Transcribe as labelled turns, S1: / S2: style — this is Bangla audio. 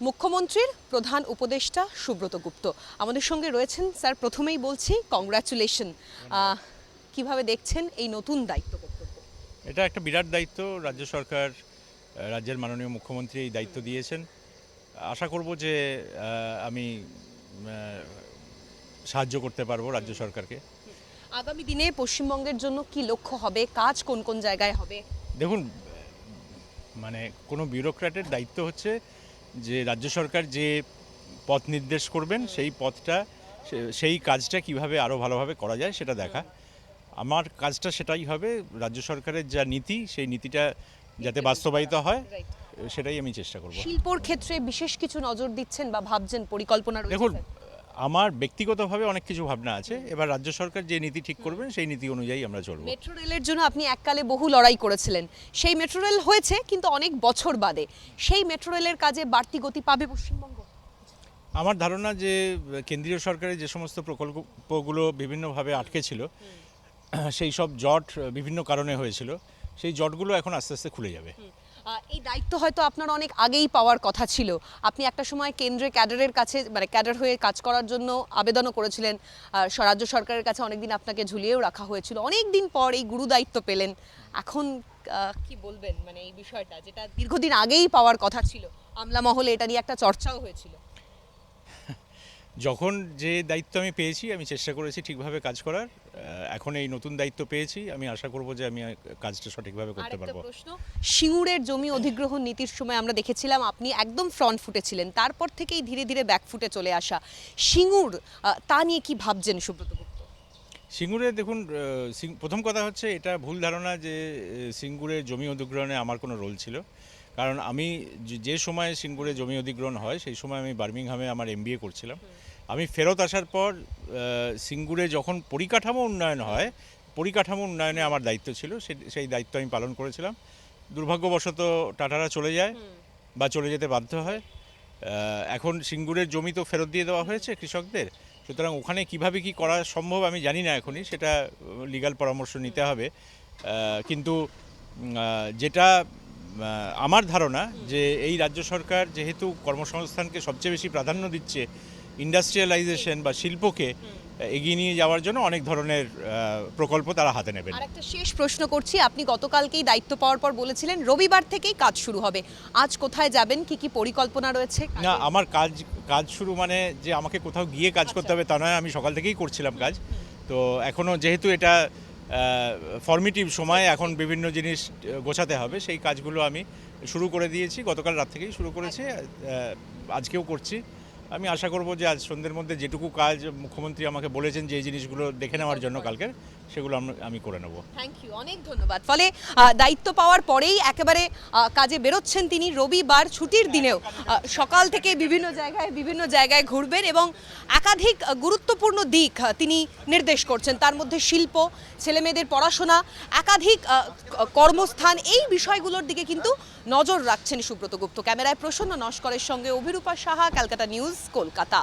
S1: মুখ্যমন্ত্রীর প্রধান উপদেষ্টা সুব্রত গুপ্ত আমাদের সঙ্গে রয়েছেন। স্যার, প্রথমেই বলছি কংগ্রাচুলেশন। কিভাবে দেখছেন এই নতুন দায়িত্ব কর্তব্য?
S2: এটা একটা বিরাট দায়িত্ব। রাজ্য সরকার, রাজ্যের মাননীয় মুখ্যমন্ত্রী এই দায়িত্ব দিয়েছেন। আশা করব যে আমি সাহায্য করতে পারবো রাজ্য সরকারকে।
S1: আগামী দিনে পশ্চিমবঙ্গের জন্য কি লক্ষ্য হবে, কাজ কোন কোন জায়গায় হবে?
S2: দেখুন, মানে কোনো বিউরোক্র্যাটের দায়িত্ব হচ্ছে যে রাজ্য সরকার যে পথ নির্দেশ করবেন সেই পথটা, সেই কাজটা কিভাবে আরও ভালোভাবে করা যায় সেটা দেখা। আমার কাজটা সেটাই হবে। রাজ্য সরকারের যা নীতি, সেই নীতিটা যাতে বাস্তবায়িত হয় সেটাই আমি চেষ্টা করব।
S1: শিল্পর ক্ষেত্রে বিশেষ কিছু নজর দিচ্ছেন বা ভাবছেন, পরিকল্পনা রয়েছে?
S2: দেখুন, আমার ব্যক্তিগতভাবে অনেক কিছু ভাবনা আছে। এবার রাজ্য সরকার যে নীতি ঠিক করবেন সেই নীতি অনুযায়ী আমরা চলব।
S1: মেট্রো রেলের জন্য আপনি এককালে বহু লড়াই করেছিলেন। সেই মেট্রো রেল হয়েছে কিন্তু অনেক বছর বাদে। সেই মেট্রো রেলের কাজে বাড়তি গতি পাবে পশ্চিমবঙ্গ?
S2: আমার ধারণা যে কেন্দ্রীয় সরকারের যে সমস্ত প্রকল্পগুলো বিভিন্নভাবে আটকে ছিল, সেই সব জট বিভিন্ন কারণে হয়েছিল, সেই জটগুলো এখন আস্তে আস্তে খুলে যাবে।
S1: এই দায়িত্ব হয়তো আপনার অনেক আগেই পাওয়ার কথা ছিল। আপনি একটা সময় কেন্দ্রে ক্যাডারের কাছে, মানে ক্যাডার হয়ে কাজ করার জন্য আবেদনও করেছিলেন। রাজ্য সরকারের কাছে অনেকদিন আপনাকে ঝুলিয়েও রাখা হয়েছিল। অনেক দিন পর এই গুরু দায়িত্ব পেলেন। এখন কি বলবেন, মানে এই বিষয়টা যেটা দীর্ঘদিন আগেই পাওয়ার কথা ছিল, আমলা মহলে এটা নিয়ে একটা চর্চাও হয়েছিল।
S2: যখন যে দায়িত্ব আমি পেয়েছি আমি চেষ্টা করেছি ঠিকভাবে কাজ করার। এখন এই নতুন দায়িত্ব পেয়েছি, আমি আশা করব যে আমি কাজটা সঠিকভাবে করতে পারবো।
S1: প্রশ্ন, সিঙ্গুরের জমি অধিগ্রহণ নীতির সময় আমরা দেখেছিলাম আপনি একদম ফ্রন্ট ফুটে ছিলেন, তারপর থেকেই ধীরে ধীরে ব্যাক ফুটে চলে আসা সিঙ্গুর, তা নিয়ে কি ভাবছেন সুব্রত গুপ্ত?
S2: সিঙ্গুরে দেখুন, প্রথম কথা হচ্ছে এটা ভুল ধারণা যে সিঙ্গুরে জমি অধিগ্রহণে আমার কোনো রোল ছিল। কারণ আমি যে সময় সিঙ্গুরে জমি অধিগ্রহণ হয় সেই সময় আমি বার্মিংহামে আমার MBA করছিলাম। আমি ফেরত আসার পর সিঙ্গুরে যখন পরিকাঠামো উন্নয়ন হয়, পরিকাঠামো উন্নয়নে আমার দায়িত্ব ছিল, সেই দায়িত্ব আমি পালন করেছিলাম। দুর্ভাগ্যবশত টাটারা চলে যায় বা চলে যেতে বাধ্য হয়। এখন সিঙ্গুরের জমি তো ফেরত দিয়ে দেওয়া হয়েছে কৃষকদের, সুতরাং ওখানে কিভাবে কি করা সম্ভব আমি জানি না এখনই, সেটা লিগ্যাল পরামর্শ নিতে হবে। কিন্তু যেটা আমার ধারণা যে এই রাজ্য সরকার যেহেতু কর্মসংস্থানকে সবচেয়ে বেশি প্রাধান্য দিচ্ছে, ইন্ডাস্ট্রিয়ালাইজেশন বা শিল্পকে এগিয়ে নিয়ে যাওয়ার জন্য অনেক ধরনের প্রকল্প তারা হাতে নেবেন।
S1: আর একটা শেষ প্রশ্ন করছি, আপনি গতকালকেই দায়িত্ব পাওয়ার পর বলেছিলেন রবিবার থেকেই কাজ শুরু হবে। আজ কোথায় যাবেন, কি কি পরিকল্পনা রয়েছে?
S2: না, আমার কাজ শুরু মানে যে আমাকে কোথাও গিয়ে কাজ করতে হবে তা নয়, আমি সকাল থেকেই করছিলাম কাজ। তো এখনও যেহেতু এটা ফর্মেটিভ সময়, এখন বিভিন্ন জিনিস গোছাতে হবে, সেই কাজগুলো আমি শুরু করে দিয়েছি। গতকাল রাত থেকেই শুরু করেছি, আজকেও করছি। আমি আশা করব যে আজ সন্ধ্যের মধ্যে যেটুকু কাজ মুখ্যমন্ত্রী আমাকে বলেছেন যে এই জিনিসগুলো দেখে নেওয়ার জন্য কালকের, সেগুলো আমি করে নেব।
S1: থ্যাংক ইউ, অনেক ধন্যবাদ। ফলে দায়িত্ব পাওয়ার পরেই একেবারে কাজে বেরোচ্ছেন তিনি। রবিবার ছুটির দিনেও সকাল থেকে বিভিন্ন জায়গায় ঘুরবেন এবং একাধিক গুরুত্বপূর্ণ দিক তিনি নির্দেশ করছেন। তার মধ্যে শিল্প, ছেলেমেয়েদের পড়াশোনা, একাধিক কর্মস্থান, এই বিষয়গুলোর দিকে কিন্তু নজর রাখছেন সুব্রত গুপ্ত। ক্যামেরায় প্রসন্ন নস্করের সঙ্গে অভিরূপা সাহা, ক্যালকাটা নিউজ, কলকাতা।